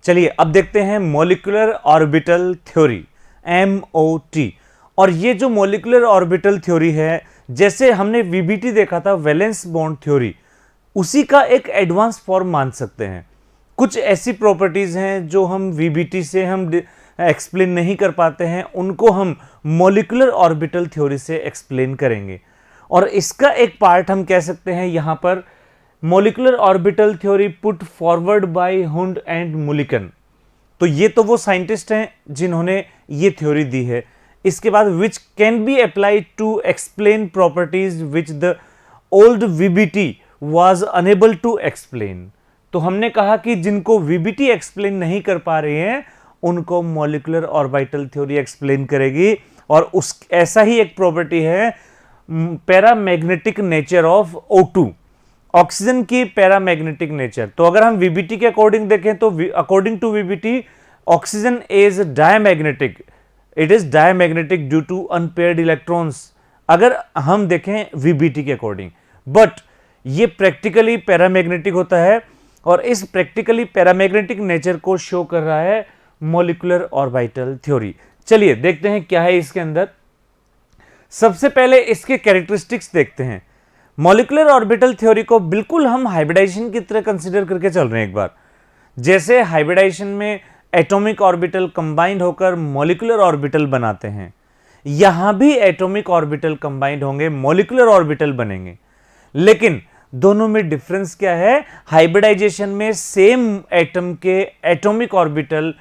चलिए अब देखते हैं मॉलिक्यूलर ऑर्बिटल थ्योरी, MOT। और ये जो मॉलिक्यूलर ऑर्बिटल थ्योरी है, जैसे हमने VBT देखा था, वैलेंस बॉन्ड थ्योरी, उसी का एक एडवांस फॉर्म मान सकते हैं। कुछ ऐसी प्रॉपर्टीज हैं जो हम VBT से हम एक्सप्लेन नहीं कर पाते हैं, उनको हम मॉलिक्यूलर ऑर्बिटल थ्योरी से एक्सप्लेन करेंगे। और इसका एक पार्ट हम कह सकते हैं यहां पर molecular orbital theory put forward bye Hund and Mulliken. तो ये तो वो साइंटिस्ट हैं जिन्होंने ये थ्योरी दी है। इसके बाद which can be applied to explain properties which the old VBT was unable to explain. तो हमने कहा कि जिनको VBT एक्सप्लेन नहीं कर पा रहे हैं उनको मॉलिक्यूलर ऑर्बिटल थ्योरी एक्सप्लेन करेगी। और उस ऐसा ही एक प्रॉपर्टी है paramagnetic nature of O2, oxygen की पैरामैग्नेटिक नेचर। तो अगर हम VBT के अकॉर्डिंग देखें तो according to VBT oxygen is diamagnetic, it is diamagnetic due to unpaired electrons, अगर हम देखें VBT के अकॉर्डिंग। बट ये प्रैक्टिकली पैरामैग्नेटिक होता है और इस प्रैक्टिकली पैरामैग्नेटिक नेचर को शो कर रहा है मॉलिक्यूलर ऑर्बिटल थ्योरी। चलिए देखते हैं क्या है इसके अंदर। सबसे पहले इसके कैरेक्टरिस्टिक्स देखते हैं। मॉलिक्यूलर ऑर्बिटल थ्योरी को बिल्कुल हम हाइब्रिडाइजेशन की तरह कंसीडर करके चल रहे हैं एक बार। जैसे हाइब्रिडाइजेशन में एटॉमिक ऑर्बिटल कंबाइंड होकर मॉलिक्यूलर ऑर्बिटल बनाते हैं, यहां भी एटॉमिक ऑर्बिटल कंबाइंड होंगे, मॉलिक्यूलर ऑर्बिटल बनेंगे। लेकिन दोनों में डिफरेंस क्या है? हाइब्रिडाइजेशन में सेम एटम के एटॉमिक ऑर्बिटल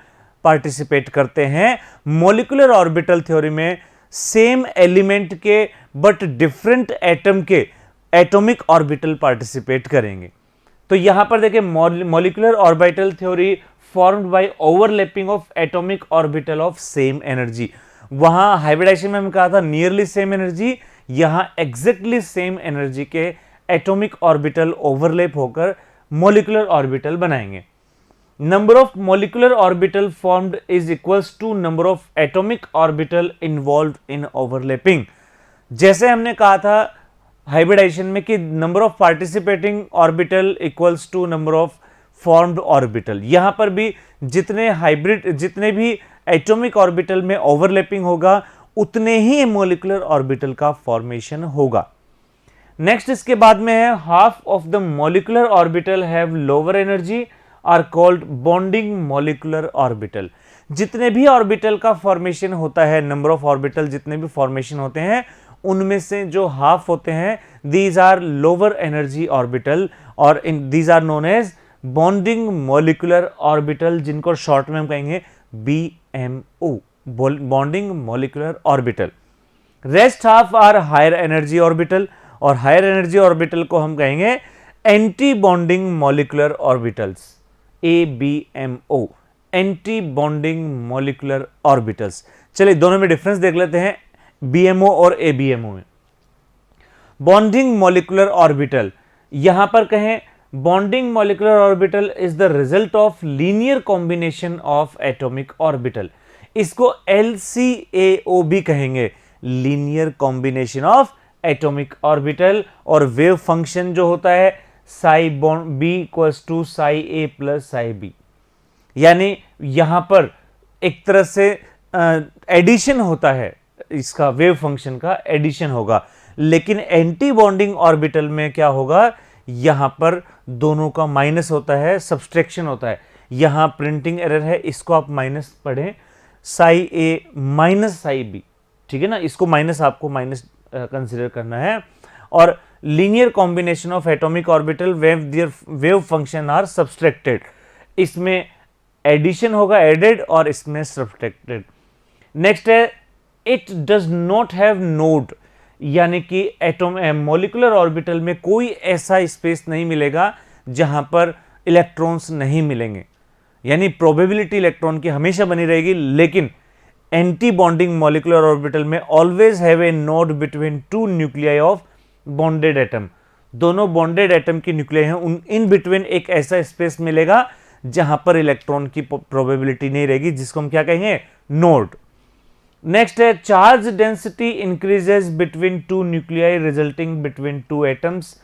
पार्टिसिपेट करते हैं, मॉलिक्यूलर ऑर्बिटल थ्योरी में सेम एलिमेंट के बट डिफरेंट एटम के एटॉमिक ऑर्बिटल पार्टिसिपेट करेंगे। तो यहां पर देखिए molecular orbital theory formed by overlapping of atomic orbital of same energy. वहां हाइब्रिडाइजेशन में हम कहा था नियरली सेम एनर्जी, यहां एग्जैक्टली सेम एनर्जी के एटॉमिक ऑर्बिटल ओवरलैप होकर मॉलिक्यूलर ऑर्बिटल बनाएंगे। Number of molecular orbital formed is equals to number of atomic orbital involved in overlapping. जैसे हमने कहा था हाइब्रिडाइजेशन में कि number of participating orbital equals to number of formed orbital, यहां पर भी जितने भी एटॉमिक ऑर्बिटल में ओवरलैपिंग होगा उतने ही मॉलिक्यूलर ऑर्बिटल का फॉर्मेशन होगा। नेक्स्ट इसके बाद में है half of the molecular orbital have lower energy are called bonding molecular orbital. जितने भी ऑर्बिटल का फॉर्मेशन होता है, नंबर ऑफ ऑर्बिटल जितने भी फॉर्मेशन होते हैं, उनमें से जो हाफ होते हैं these are lower energy orbital और these are known as bonding molecular orbital, जिनको शॉर्ट में हम कहेंगे BMO, bonding molecular orbital. Rest half are higher energy orbital और हायर एनर्जी ऑर्बिटल को हम कहेंगे anti bonding molecular orbitals, ABMO, anti bonding molecular orbitals. चलिए दोनों में डिफरेंस देख लेते हैं BMO और ABMO में। बॉन्डिंग मॉलिक्यूलर ऑर्बिटल, यहां पर कहें bonding molecular orbital is the result of linear combination of atomic orbital. इसको LCAO भी कहेंगे, linear combination of atomic orbital. और वेव फंक्शन जो होता है psi bond B equals to psi A plus psi B, यानी यहां पर एक तरह से एडिशन होता है, इसका वेव फंक्शन का एडिशन होगा। लेकिन एंटी बॉन्डिंग ऑर्बिटल में क्या होगा, यहां पर दोनों का माइनस होता है, सब्सट्रैक्शन होता है। यहां प्रिंटिंग एरर है, इसको आप माइनस पढ़ें, Sai A minus psi B, ठीक है ना, इसको माइनस, आपको माइनस कंसिडर करना है। और linear combination of atomic orbital wave function are subtracted, इसमें एडिशन होगा एडेड और इसमें सब्सट्रैक्टेड। नेक्स्ट है it does not have node, यानी कि मॉलिक्यूलर ऑर्बिटल में कोई ऐसा स्पेस नहीं मिलेगा जहां पर इलेक्ट्रॉन्स नहीं मिलेंगे, यानी प्रोबेबिलिटी इलेक्ट्रॉन की हमेशा बनी रहेगी। लेकिन एंटी बॉन्डिंग मॉलिक्यूलर ऑर्बिटल में always have a node between two nuclei of bonded atom. दोनों बॉन्डेड एटम की न्यूक्लियाई हैं, इन बिटवीन एक ऐसा स्पेस मिलेगा जहां पर इलेक्ट्रॉन की प्रोबेबिलिटी नहीं रहेगी, जिसको हम क्या कहेंगे, नोड। नेक्स्ट है charge density increases between two nuclei resulting between two atoms.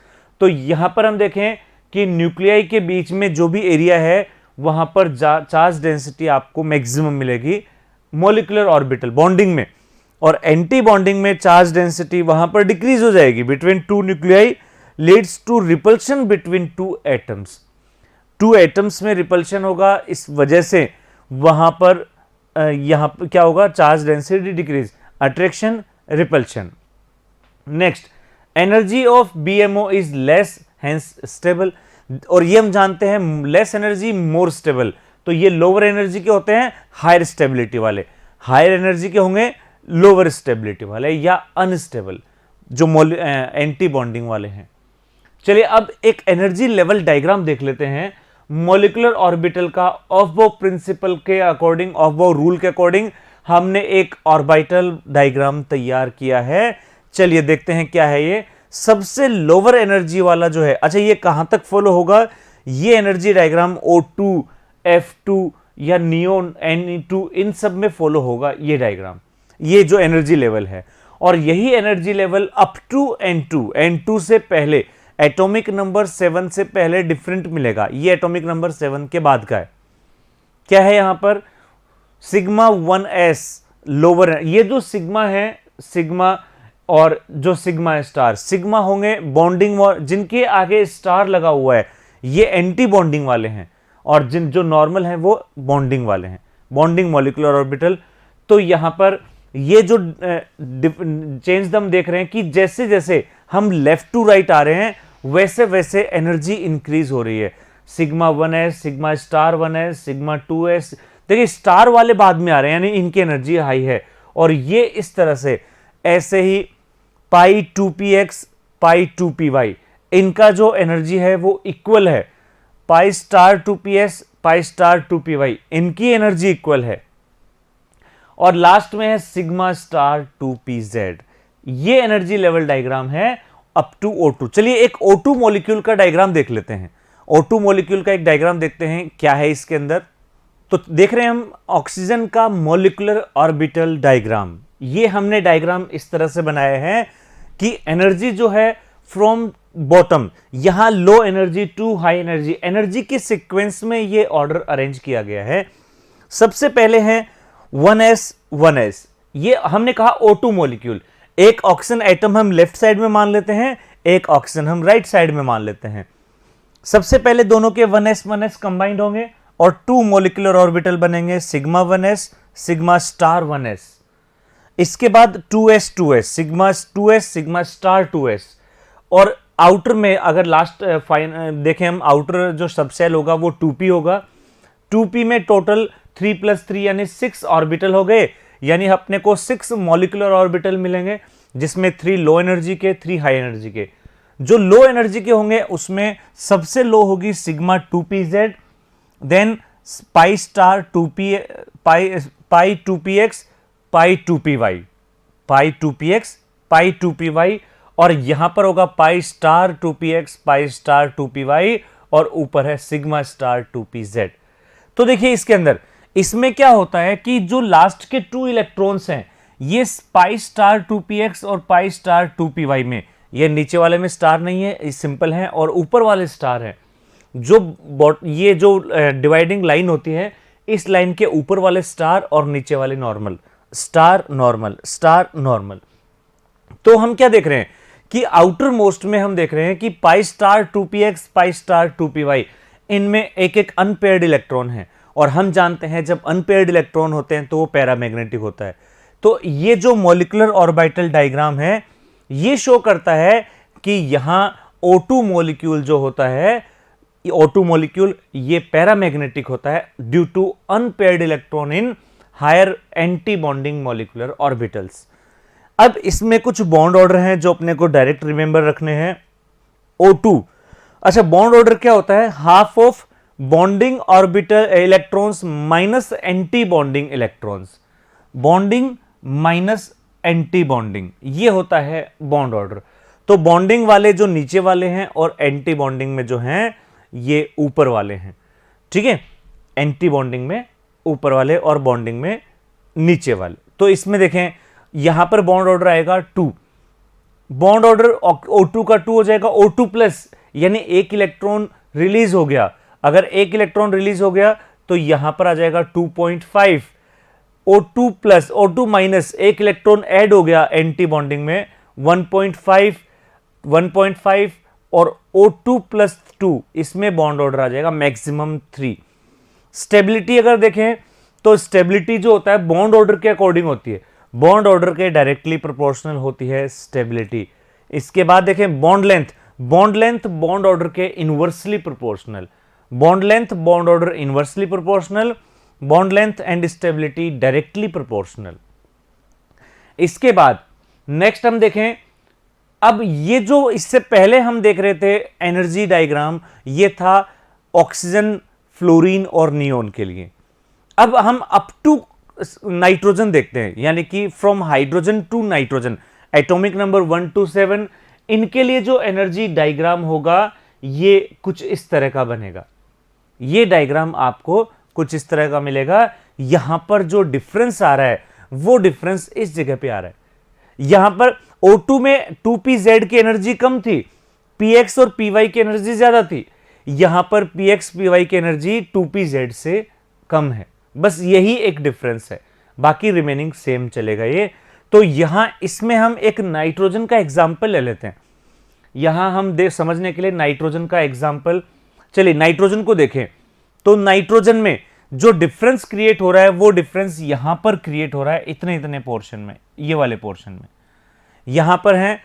तो यहां पर हम देखें कि न्यूक्लियाई के बीच में जो भी एरिया है वहां पर चार्ज डेंसिटी आपको मैक्सिमम मिलेगी मॉलिक्यूलर ऑर्बिटल बॉन्डिंग में, और एंटी बॉन्डिंग में चार्ज डेंसिटी वहां पर डिक्रीज हो जाएगी between two nuclei, leads to repulsion between two atoms. Two atoms में रिपल्शन होगा, इस वजह से वहां पर यहां पर क्या होगा, charge density decrease, attraction repulsion. Next, energy of BMO is less hence stable, और ये हम जानते हैं लेस एनर्जी मोर स्टेबल, तो ये लोअर एनर्जी के होते हैं, हायर स्टेबिलिटी वाले, हायर एनर्जी के होंगे लोअर स्टेबिलिटी वाले या अनस्टेबल जो एंटी बॉन्डिंग वाले हैं। चलिए अब एक एनर्जी लेवल डायग्राम देख लेते हैं मॉलिक्यूलर ऑर्बिटल का। ऑफ-बॉ प्रिंसिपल के अकॉर्डिंग, ऑफ-बॉ रूल के अकॉर्डिंग हमने एक ऑर्बिटल डायग्राम तैयार किया है। चलिए देखते हैं क्या है ये। सबसे लोअर एनर्जी वाला जो है, अच्छा ये कहां तक फॉलो होगा, ये एनर्जी डायग्राम O2, F2 या नियोन Ne2 इन सब में फॉलो होगा ये डायग्राम, ये जो एनर्जी लेवल है। और यही energy level up to N2 से पहले, एटॉमिक नंबर 7 से पहले डिफरेंट मिलेगा, ये एटॉमिक नंबर 7 के बाद का है। क्या है यहां पर, सिग्मा 1s लोअर, ये जो सिग्मा है, सिग्मा और जो सिग्मा स्टार, सिग्मा होंगे बॉन्डिंग, जिनके आगे स्टार लगा हुआ है ये एंटी बॉन्डिंग वाले हैं, और जिन जो नॉर्मल हैं वो बॉन्डिंग वाले हैं, बॉन्डिंग मॉलिक्यूलर ऑर्बिटल। तो यहां पर ये जो चेंज हम देख रहे हैं कि जैसे जैसे हम लेफ्ट टू राइट आ रहे हैं वैसे वैसे एनर्जी इंक्रीज हो रही है। Sigma 1s, sigma star 1s, sigma 2s, देखिए स्टार वाले बाद में आ रहे हैं, यानी इनकी एनर्जी हाई है। और ये इस तरह से ऐसे ही पाई 2px, पाई 2py, इनका जो एनर्जी है वो इक्वल है। Pi star 2ps, pi star 2py, इनकी एनर्जी इक्वल है। और लास्ट में है सिग्मा स्टार 2pz, ये एनर्जी लेवल डायग्राम है अप टू O2। चलिए एक O2 मॉलिक्यूल का डायग्राम देख लेते हैं। O2 मॉलिक्यूल का एक डायग्राम देखते हैं क्या है इसके अंदर। तो देख रहे हैं हम ऑक्सीजन का मॉलिक्यूलर ऑर्बिटल डायग्राम। ये हमने डायग्राम इस तरह से बनाया है कि एनर्जी जो है फ्रॉम बॉटम, यहां low energy to high energy, energy के सीक्वेंस में ये ऑर्डर अरेंज किया गया है। सबसे पहले है 1s, ये हमने कहा O2 मॉलिक्यूल, एक ऑक्सीजन एटम हम लेफ्ट साइड में मान लेते हैं, एक ऑक्सीजन हम राइट साइड में मान लेते हैं। सबसे पहले दोनों के 1s कंबाइंड होंगे और 2 मॉलिक्यूलर ऑर्बिटल बनेंगे, sigma 1s, sigma star 1s। इसके बाद 2s, sigma 2s, sigma star 2s। और आउटर में अगर लास्ट देखें हम, आउटर जो सबसेल होगा वो 2p होगा। 2p में टोटल 3+3 यानी 6 ऑर्बिटल हो गए, यानी अपने को 6 मॉलिक्यूलर ऑर्बिटल मिलेंगे, जिसमें 3 लो एनर्जी के, 3 हाई एनर्जी के। जो लो एनर्जी के होंगे उसमें सबसे लो होगी sigma 2pz, then pi star 2p, pi 2px, pi 2py, pi 2px, pi 2py, और यहां पर होगा pi star 2px, pi star 2py, और ऊपर है सिग्मा स्टार 2pz। तो देखिए इसके अंदर, इसमें क्या होता है कि जो लास्ट के 2 इलेक्ट्रॉन्स हैं, ये पाई स्टार 2px और पाई स्टार 2py में, ये नीचे वाले में स्टार नहीं है, ये सिंपल है, और ऊपर वाले स्टार है। जो ये जो डिवाइडिंग लाइन होती है, इस लाइन के ऊपर वाले स्टार और नीचे वाले normal, star normal, star normal. तो हम क्या देख रहे हैं कि आउटर मोस्ट में हम देख रहे हैं कि pi star 2px, pi star 2py, इनमें एक एक अनपेयर्ड इलेक्ट्रॉन है, और हम जानते हैं जब अनपेयर्ड इलेक्ट्रॉन होते हैं तो वो पैरामैग्नेटिक होता है। तो ये जो मॉलिक्यूलर ऑर्बिटल डायग्राम है, ये शो करता है कि यहां O2 मॉलिक्यूल जो होता है, O2 मॉलिक्यूल ये पैरामैग्नेटिक होता है due to unpaired electron in higher anti bonding molecular orbitals. अब इसमें कुछ बॉन्ड ऑर्डर हैं जो अपने को डायरेक्ट रिमेंबर रखने हैं। O2, अच्छा बॉन्ड ऑर्डर क्या होता है, half of bonding orbital electrons minus anti bonding electrons, bonding minus anti bonding, ये होता है बॉन्ड ऑर्डर। तो बॉन्डिंग वाले जो नीचे वाले हैं और एंटी बॉन्डिंग में जो हैं ये ऊपर वाले हैं, ठीक है, एंटी बॉन्डिंग में ऊपर वाले और बॉन्डिंग में नीचे वाले। तो इसमें देखें यहां पर बॉन्ड ऑर्डर आएगा 2, बॉन्ड ऑर्डर O2 का 2 हो जाएगा, O2 प्लस, यानी एक इलेक्ट्रॉन रिलीज हो गया। अगर एक इलेक्ट्रॉन रिलीज हो गया तो यहां पर आ जाएगा 2.5। O2 प्लस O2 माइनस एक इलेक्ट्रॉन ऐड हो गया एंटी बॉन्डिंग में 1.5 और O2 प्लस 2 इसमें बॉन्ड ऑर्डर आ जाएगा मैक्सिमम 3। स्टेबिलिटी अगर देखें तो स्टेबिलिटी जो होता है बॉन्ड ऑर्डर के अकॉर्डिंग होती है, बॉन्ड ऑर्डर के डायरेक्टली प्रोपोर्शनल होती है स्टेबिलिटी। इसके बाद देखें bond length, bond length bond order के inversely proportional, bond length bond order inversely proportional, bond length and stability directly proportional. इसके बाद नेक्स्ट हम देखें, अब ये जो इससे पहले हम देख रहे थे एनर्जी डायग्राम, ये था ऑक्सीजन, फ्लोरीन और नियोन के लिए। अब हम अप टू नाइट्रोजन देखते हैं, यानी कि from hydrogen to nitrogen, atomic number 1 to 7, इनके लिए जो एनर्जी डायग्राम होगा ये कुछ इस तरह का बनेगा। ये डायग्राम आपको कुछ इस तरह का मिलेगा। यहां पर जो डिफरेंस आ रहा है वो डिफरेंस इस जगह पे आ रहा है। यहां पर O2 में 2pz की एनर्जी कम थी, px और py की एनर्जी ज्यादा थी। यहां पर px py की एनर्जी 2pz से कम है, बस यही एक डिफरेंस है, बाकी रिमेनिंग सेम चलेगा ये। तो यहां इसमें हम एक नाइट्रोजन का एग्जाम्पल ले लेते हैं। यहां हम समझने के लिए नाइट्रोजन का एग्जाम्पल, चलिए नाइट्रोजन को देखें। तो नाइट्रोजन में जो डिफरेंस क्रिएट हो रहा है वो डिफरेंस यहां पर क्रिएट हो रहा है इतने इतने पोर्शन में, ये वाले पोर्शन में। यहां पर है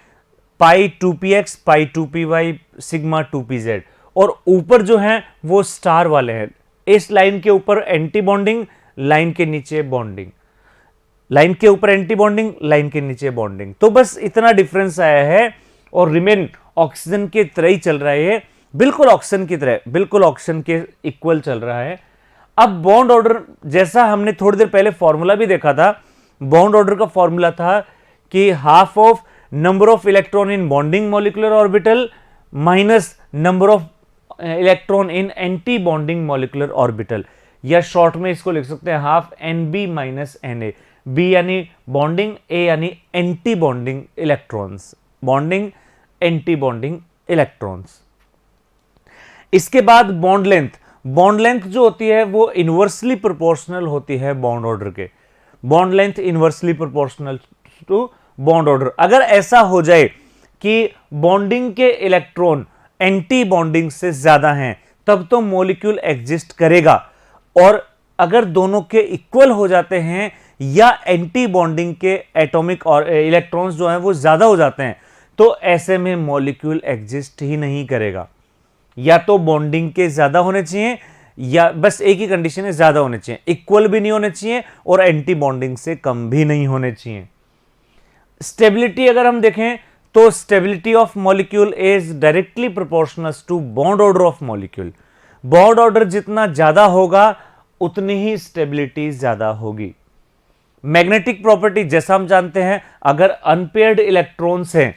पाई 2px, pi 2py, sigma 2pz, और ऊपर जो है वो स्टार वाले हैं। इस लाइन के ऊपर एंटी बॉन्डिंग, लाइन के नीचे बॉन्डिंग, लाइन के ऊपर एंटी बॉन्डिंग, लाइन के नीचे बॉन्डिंग। तो बस इतना डिफरेंस आया है और रिमेन ऑक्सीजन के तरह ही चल रहा है ये, बिल्कुल ऑक्सीजन की तरह, बिल्कुल ऑक्सीजन के इक्वल चल रहा है। अब बॉन्ड ऑर्डर, जैसा हमने थोड़ी देर पहले फॉर्मूला भी देखा था, बॉन्ड ऑर्डर का फॉर्मूला था कि half of number of electron in bonding molecular orbital minus number of electron in anti bonding molecular orbital, या शॉर्ट में इसको लिख सकते हैं half NB minus NA। B यानी बॉन्डिंग, ए यानी anti bonding electrons, bonding anti bonding electrons. इसके बाद बॉन्ड लेंथ, बॉन्ड लेंथ जो होती है वो इनवर्सली प्रोपोर्शनल होती है बॉन्ड ऑर्डर के, bond length inversely proportional to bond order. अगर ऐसा हो जाए कि बॉन्डिंग के इलेक्ट्रॉन एंटी बॉन्डिंग से ज्यादा हैं तब तो मॉलिक्यूल एग्जिस्ट करेगा, और अगर दोनों के इक्वल हो जाते हैं या एंटी बॉन्डिंग के एटॉमिक और इलेक्ट्रॉन्स जो हैं वो ज्यादा हो जाते हैं तो ऐसे में मॉलिक्यूल एग्जिस्ट ही नहीं करेगा। या तो बॉन्डिंग के ज्यादा होने चाहिए, या बस एक ही कंडीशन है ज्यादा होने चाहिए, इक्वल भी नहीं होने चाहिए और एंटी बॉन्डिंग से कम भी नहीं होने चाहिए। स्टेबिलिटी अगर हम देखें तो stability of molecule is directly proportional to bond order of molecule. Bond order जितना ज्यादा होगा उतनी ही स्टेबिलिटी ज्यादा होगी। मैग्नेटिक प्रॉपर्टी जैसा हम जानते हैं, अगर अनपेयर्ड इलेक्ट्रॉन्स हैं,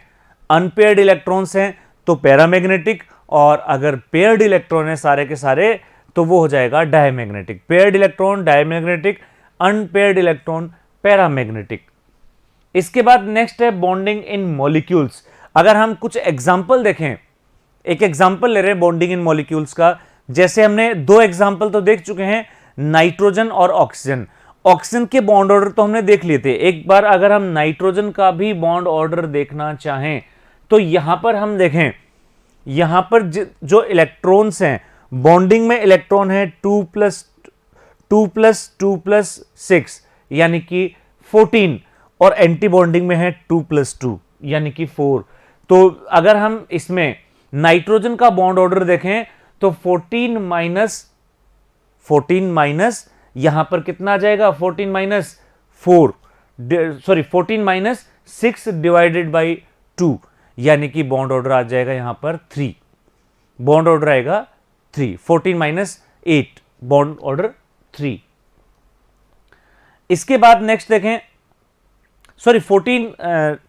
अनपेयर्ड इलेक्ट्रॉन्स हैं तो पैरामैग्नेटिक, और अगर पेयर्ड इलेक्ट्रॉन है सारे के सारे तो वो हो जाएगा diamagnetic. Paired electron diamagnetic, unpaired electron paramagnetic. इसके बाद नेक्स्ट है बॉन्डिंग इन मॉलिक्यूल्स। अगर हम कुछ एग्जांपल देखें, एक एग्जांपल ले रहे हैं बॉन्डिंग इन मॉलिक्यूल्स का, जैसे हमने दो एग्जांपल तो देख चुके हैं, नाइट्रोजन और ऑक्सीजन। ऑक्सीजन के बॉन्ड ऑर्डर तो हमने देख लिए थे। एक बार अगर हम नाइट्रोजन का भी बॉन्ड ऑर्डर देखना चाहें तो यहां पर हम देखें, यहां पर जो इलेक्ट्रॉन्स हैं, बॉन्डिंग में इलेक्ट्रॉन है 2+2+2+6 यानी कि 14, और एंटी बॉन्डिंग में है 2+2 यानी कि 4। तो अगर हम इसमें नाइट्रोजन का बॉन्ड ऑर्डर देखें तो 14 माइनस यहां पर कितना आ जाएगा, 14 माइनस 6 डिवाइडेड बाई 2 यानी कि बॉन्ड ऑर्डर आ जाएगा यहां पर 3, बॉन्ड ऑर्डर आएगा 3, 14 माइनस 8 बॉन्ड ऑर्डर 3। इसके बाद नेक्स्ट देखें, 14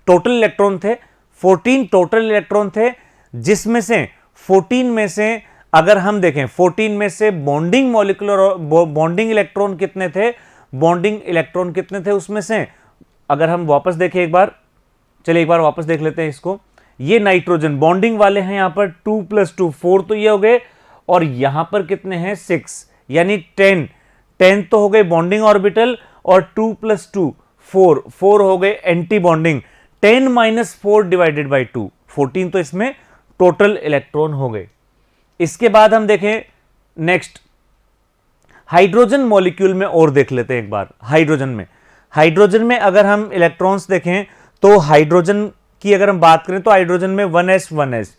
टोटल इलेक्ट्रॉन थे, 14 टोटल इलेक्ट्रॉन थे, जिसमें से 14 में से अगर हम देखें 14 में से बॉन्डिंग मॉलिक्यूलर बॉन्डिंग इलेक्ट्रॉन कितने थे, बॉन्डिंग इलेक्ट्रॉन कितने थे उसमें से, अगर हम वापस देखें एक बार, चलिए एक बार वापस देख लेते हैं इसको। ये नाइट्रोजन बॉन्डिंग वाले हैं यहां पर 2+2, 4 तो ये हो गए, और यहां पर कितने हैं 6, यानी 10 तो हो गए बॉन्डिंग ऑर्बिटल और 2 + 2 4 हो गए एंटी बॉन्डिंग। 10 - 4 डिवाइडेड बाई 2 14 तो इसमें टोटल इलेक्ट्रॉन हो गए। इसके बाद हम देखें नेक्स्ट हाइड्रोजन मॉलिक्यूल में और देख लेते हैं एक बार। हाइड्रोजन में अगर हम इलेक्ट्रॉन्स देखें तो हाइड्रोजन की अगर हम बात करें तो हाइड्रोजन में 1s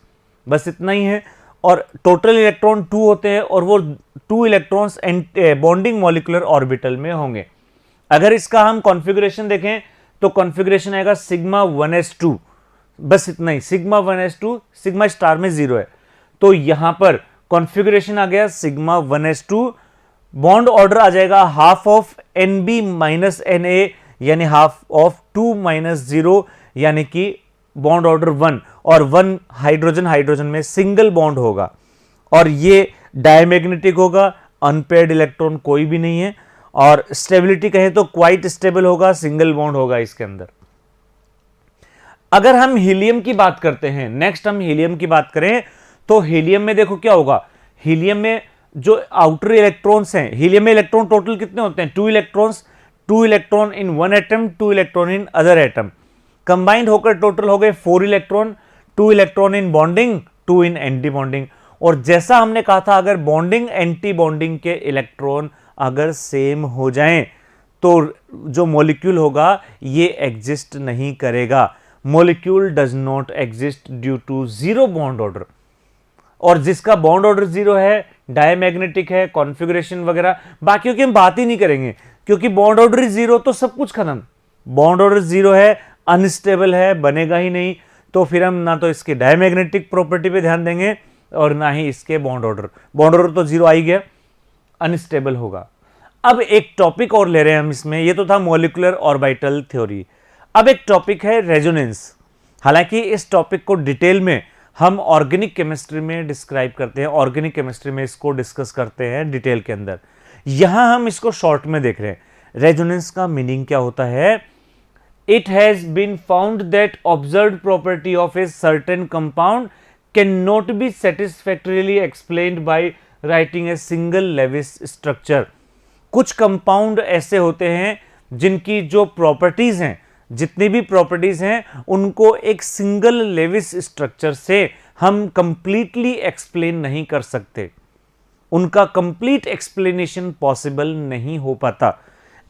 बस इतना ही है और टोटल इलेक्ट्रॉन 2 होते हैं और वो 2 इलेक्ट्रॉन्स बॉन्डिंग मॉलिक्यूलर ऑर्बिटल में होंगे। अगर इसका हम कॉन्फ़िगरेशन देखें तो कॉन्फ़िगरेशन आएगा सिग्मा 1s2, बस इतना ही, सिग्मा 1s2, सिग्मा स्टार में 0 है तो यहां पर कॉन्फ़िगरेशन आ गया सिग्मा 1s2। बॉन्ड ऑर्डर आ जाएगा हाफ ऑफ Nb - Na यानी हाफ ऑफ 2 - 0 यानी कि बॉन्ड ऑर्डर 1 और 1 हाइड्रोजन में सिंगल बॉन्ड होगा और ये डायमैग्नेटिक होगा, अनपेयर्ड इलेक्ट्रॉन कोई भी नहीं है और स्टेबिलिटी कहें तो क्वाइट स्टेबल होगा, सिंगल बॉन्ड होगा इसके अंदर। अगर हम हीलियम की बात करते हैं, नेक्स्ट हम हीलियम की बात करें तो हीलियम में देखो क्या होगा। हीलियम में जो आउटर इलेक्ट्रॉन्स हैं, हीलियम में इलेक्ट्रॉन टोटल कितने होते हैं 2 electron in one atom, 2 electron in other atom, combined होकर टोटल हो गए 4 electron, 2 electron in bonding, 2 in anti bonding. और जैसा हमने कहा था अगर बॉन्डिंग एंटी बॉन्डिंग के इलेक्ट्रॉन अगर सेम हो जाएं तो जो मॉलिक्यूल होगा ये एग्जिस्ट नहीं करेगा। Molecule does not exist due to 0 bond order. और जिसका बॉन्ड ऑर्डर 0 है, डायमैग्नेटिक है, कॉन्फ़िगरेशन वगैरह बाकियों की हम बात ही नहीं करेंगे क्योंकि बॉन्ड ऑर्डर 0 तो सब कुछ खत्म। बॉन्ड ऑर्डर 0 है, अनस्टेबल है, बनेगा ही नहीं, तो फिर हम ना तो इसके डायमैग्नेटिक प्रॉपर्टी पे ध्यान देंगे और ना ही इसके बॉन्ड ऑर्डर तो 0 आ ही गया, अनस्टेबल होगा। अब एक टॉपिक और ले रहे हैं हम इसमें, ये तो था मॉलिक्यूलर ऑर्बिटल थ्योरी। अब एक टॉपिक है रेजोनेंस। हालांकि इस टॉपिक को डिटेल में हम ऑर्गेनिक केमिस्ट्री में डिस्क्राइब करते हैं, ऑर्गेनिक केमिस्ट्री में इसको डिस्कस करते हैं डिटेल के अंदर। यहां हम इसको शॉर्ट में देख रहे हैं। रेजोनेंस का मीनिंग क्या होता है? It has been found that observed property of a certain compound can not be satisfactorily explained by writing a single Lewis structure. कुछ कंपाउंड ऐसे होते हैं जिनकी जो प्रॉपर्टीज हैं, जितनी भी प्रॉपर्टीज हैं, उनको एक सिंगल लेविस स्ट्रक्चर से हम कंप्लीटली एक्सप्लेन नहीं कर सकते, उनका कंप्लीट एक्सप्लेनेशन पॉसिबल नहीं हो पाता।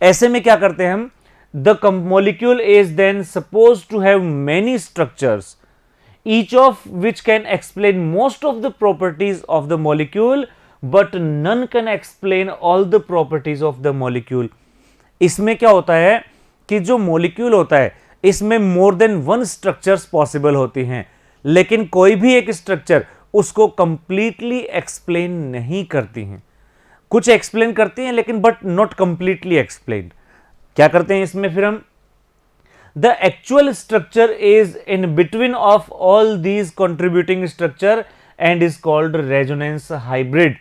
ऐसे में क्या करते हैं हम? The molecule is then suppose to have many structures each of which can explain most of the properties of the molecule but none can explain all the properties of the molecule। इसमें क्या होता है कि जो molecule होता है इसमें more than 1 structures possible होती हैं, लेकिन कोई भी एक स्ट्रक्चर उसको कंप्लीटली एक्सप्लेन नहीं करती हैं। कुछ एक्सप्लेन करती हैं लेकिन बट नॉट कंप्लीटली एक्सप्लेन। क्या करते हैं इसमें फिर हम? The actual structure is in between of all these contributing structure and is called resonance hybrid।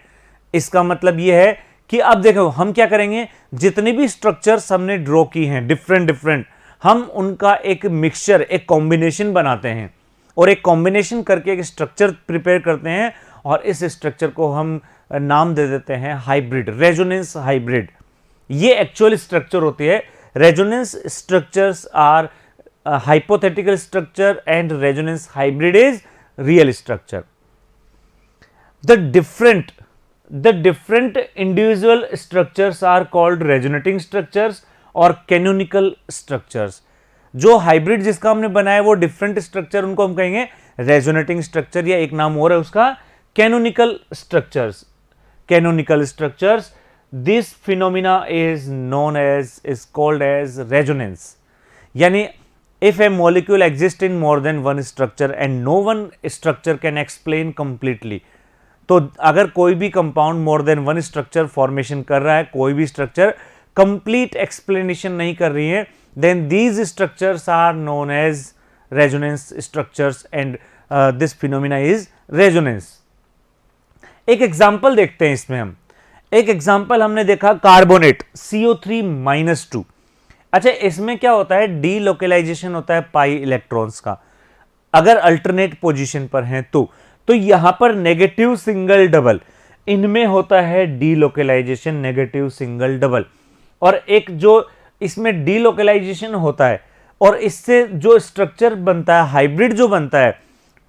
इसका मतलब यह है कि अब देखो हम क्या करेंगे, जितनी भी स्ट्रक्चर्स हमने ड्रॉ की हैं डिफरेंट, हम उनका एक मिक्सचर, एक कॉम्बिनेशन बनाते हैं और एक कॉम्बिनेशन करके एक स्ट्रक्चर प्रिपेयर करते हैं और इस स्ट्रक्चर को हम नाम दे देते हैं हाइब्रिड, रेजोनेंस हाइब्रिड। ये एक्चुअल स्ट्रक्चर होती है। Resonance structures are a hypothetical structure and resonance hybrid is real structure। The different individual structures are called resonating structures और canonical structures। जो हाइब्रिड जिसका हमने बनाया वो डिफरेंट स्ट्रक्चर, उनको हम कहेंगे रेजोनेटिंग स्ट्रक्चर, या एक नाम और है उसका canonical structures. Canonical structures, this phenomena is called as resonance। यानी if a molecule exists in more than one structure and no one structure can explain completely, तो अगर कोई भी compound more than 1 structure formation कर रहा है, कोई भी स्ट्रक्चर कंप्लीट एक्सप्लेनेशन नहीं कर रही है, then these structures are known as resonance structures and this phenomena is resonance। एक एग्जांपल देखते हैं इसमें हम। एक एग्जाम्पल हमने देखा कार्बोनेट CO3-2। अच्छा, इसमें क्या होता है? डीलोकेलाइजेशन होता है पाई इलेक्ट्रॉन्स का अगर अल्टरनेट पोजीशन पर हैं तो यहां पर नेगेटिव सिंगल डबल, इनमें होता है डीलोकलाइजेशन, नेगेटिव, सिंगल, डबल। और एक जो इसमें डीलोकलाइजेशन होता है और इससे जो स्ट्रक्चर बनता है, हाइब्रिड जो बनता है,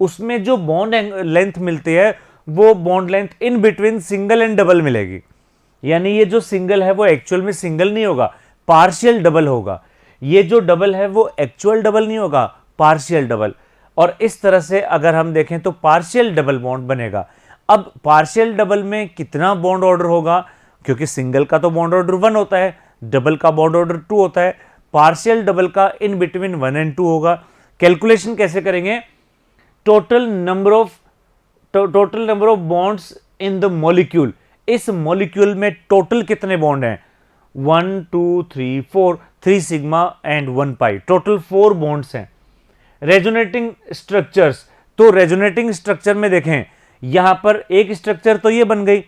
उसमें जो बॉन्ड लेंथ मिलती है वो bond length in between single and double मिलेगी। यानी ये जो सिंगल है वो एक्चुअल में सिंगल नहीं होगा, पार्शियल डबल होगा। ये जो डबल है वो एक्चुअल डबल नहीं होगा, पार्शियल डबल। और इस तरह से अगर हम देखें तो पार्शियल डबल बॉन्ड बनेगा। अब पार्शियल डबल में कितना बॉन्ड ऑर्डर होगा, क्योंकि सिंगल का तो बॉन्ड ऑर्डर 1 होता है, डबल का बॉन्ड ऑर्डर 2 होता है, पार्शियल डबल का इन बिटवीन 1 एंड 2 होगा। कैलकुलेशन कैसे करेंगे? Total number of bonds in the molecule. इस मॉलिक्यूल में टोटल कितने बॉन्ड हैं? 1 2 3 4, 3 sigma and 1 pi, total 4 bonds हैं। रेजोनेटिंग स्ट्रक्चर्स, तो रेजोनेटिंग स्ट्रक्चर में देखें यहां पर एक स्ट्रक्चर तो ये बन गई।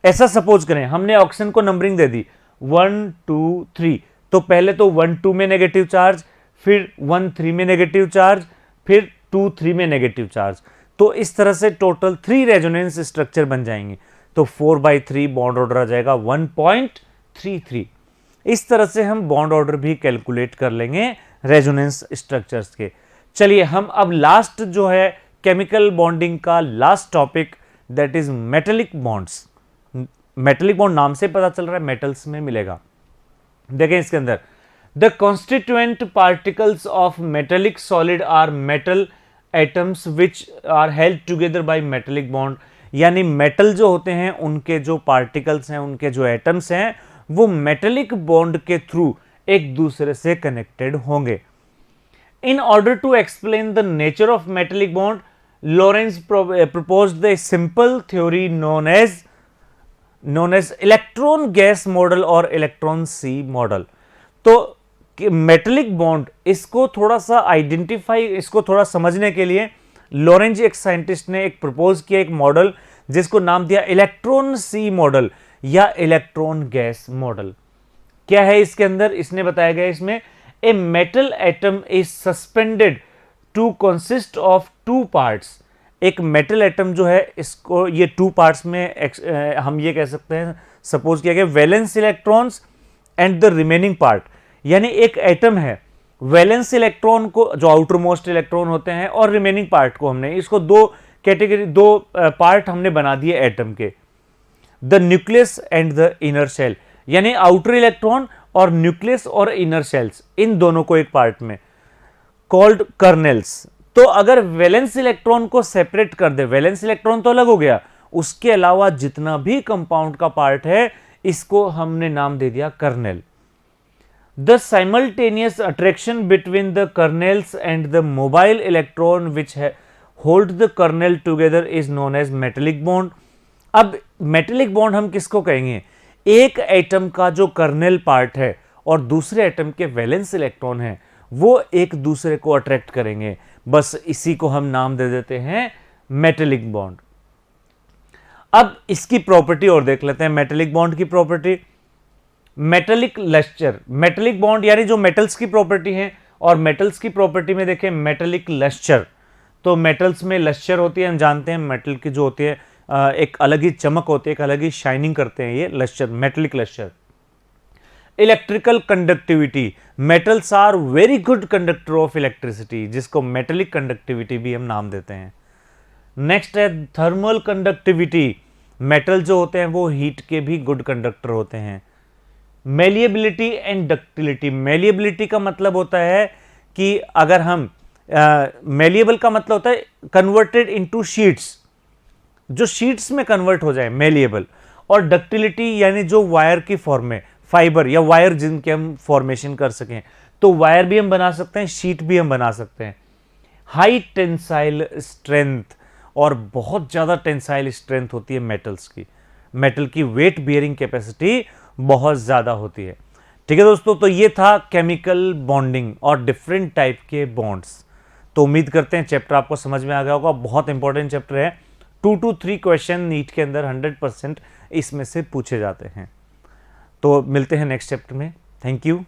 ऐसा सपोज करें हमने ऑक्सीजन को नंबरिंग दे दी 1 2 3, तो पहले तो 1 2 में नेगेटिव चार्ज, फिर 1 3 में नेगेटिव चार्ज, फिर 2 3 में नेगेटिव चार्ज। तो इस तरह से टोटल 3 रेजोनेंस स्ट्रक्चर बन जाएंगे। तो 4/3 बॉन्ड ऑर्डर आ जाएगा 1.33। इस तरह से हम बॉन्ड ऑर्डर भी कैलकुलेट कर लेंगे रेजोनेंस स्ट्रक्चर्स के। चलिए हम अब लास्ट जो है केमिकल बॉन्डिंग का last topic, that is metallic bonds. Metallic bond नाम से पता चल रहा है मेटल्स में मिलेगा। देखें इसके अंदर the constituent particles of metallic solid are metal atoms which are held together by metallic bond. यानी मेटल जो होते हैं उनके जो पार्टिकल्स हैं, उनके जो एटम्स हैं, वो मेटेलिक बॉन्ड के थ्रू एक दूसरे से कनेक्टेड होंगे। In order to explain the nature of metallic bond, Lorentz proposed the simple theory known as electron gas model और electron C model। तो मेटेलिक बॉन्ड, इसको थोड़ा सा आइडेंटिफाई, इसको थोड़ा समझने के लिए लॉरेंज एक साइंटिस्ट ने एक प्रपोज किया एक मॉडल जिसको नाम दिया इलेक्ट्रॉन सी मॉडल या इलेक्ट्रॉन गैस मॉडल। क्या है इसके अंदर? इसने बताया गया इसमें A metal atom is suspended to consist of 2 parts। एक मेटल एटम जो है इसको ये 2 पार्ट्स में हम ये कह सकते हैं, सपोज किया गया valence electrons and the remaining part. यानी एक एटम है, वैलेंस इलेक्ट्रॉन को जो आउटर मोस्ट इलेक्ट्रॉन होते हैं और रिमेनिंग पार्ट को हमने इसको 2 कैटेगरी, 2 पार्ट हमने बना दिए एटम के। The nucleus and the inner shell, यानी आउटर इलेक्ट्रॉन और न्यूक्लियस और इनर शेल्स, इन दोनों को एक पार्ट में, कॉल्ड कर्नेल्स। तो अगर वैलेंस इलेक्ट्रॉन को सेपरेट कर दे, वैलेंस इलेक्ट्रॉन तो अलग हो गया, उसके अलावा जितना भी कंपाउंड का पार्ट है इसको हमने नाम दे दिया kernel. The simultaneous attraction between the kernels and the mobile electron which hold the kernel together is known as metallic bond. अब मेटेलिक बॉन्ड हम किसको कहेंगे? एक एटम का जो कर्नेल पार्ट है और दूसरे एटम के वैलेंस इलेक्ट्रॉन है वो एक दूसरे को अट्रैक्ट करेंगे, बस इसी को हम नाम दे देते हैं मेटेलिक बॉन्ड। अब इसकी प्रॉपर्टी और देख लेते हैं मेटेलिक बॉन्ड की property. Metallic lustre, metallic bond यानी जो मेटल्स की प्रॉपर्टी है, और मेटल्स की प्रॉपर्टी में देखें मेटेलिक लस्टर। तो मेटल्स में लस्टर होती है, हम जानते हैं मेटल की जो होती है एक अलग ही चमक होती है, एक अलग ही शाइनिंग करते हैं ये lustre, metallic lustre. Electrical conductivity, metals are very good conductor of electricity, जिसको मेटेलिक कंडक्टिविटी भी हम नाम देते हैं। नेक्स्ट है थर्मल कंडक्टिविटी, मेटल जो होते हैं वो हीट के भी गुड कंडक्टर होते हैं। मेलिएबिलिटी एंड डक्टिलिटी, मेलिएबिलिटी का मतलब होता है कि अगर हम मेलिएबल का मतलब होता है कन्वर्टेड इनटू शीट्स, जो शीट्स में कन्वर्ट हो जाए, मेलिएबल। और डक्टिलिटी यानी जो वायर की फॉर्म में, फाइबर या वायर जिनके हम फॉर्मेशन कर सकें, तो वायर भी हम बना सकते हैं, शीट भी हम बना सकते हैं। हाई टेंसाइल स्ट्रेंथ, और बहुत ज़्यादा टेंसाइल स्ट्रेंथ होती है मेटल्स की, मेटल की वेट बियरिंग कैपेसिटी बहुत ज़्यादा होती है। ठीक है दोस्तों, तो ये था केमिकल बॉन्डिंग और डिफरेंट टाइप के बॉन्ड्स। तो उम्मीद करते हैं चैप्टर आपको समझ में आ गया होगा, बहुत इंपॉर्टेंट चैप्टर है। 2 to 3 क्वेश्चन नीट के अंदर 100% इसमें से पूछे जाते हैं। तो मिलते हैं नेक्स्ट चैप्टर में। Thank you.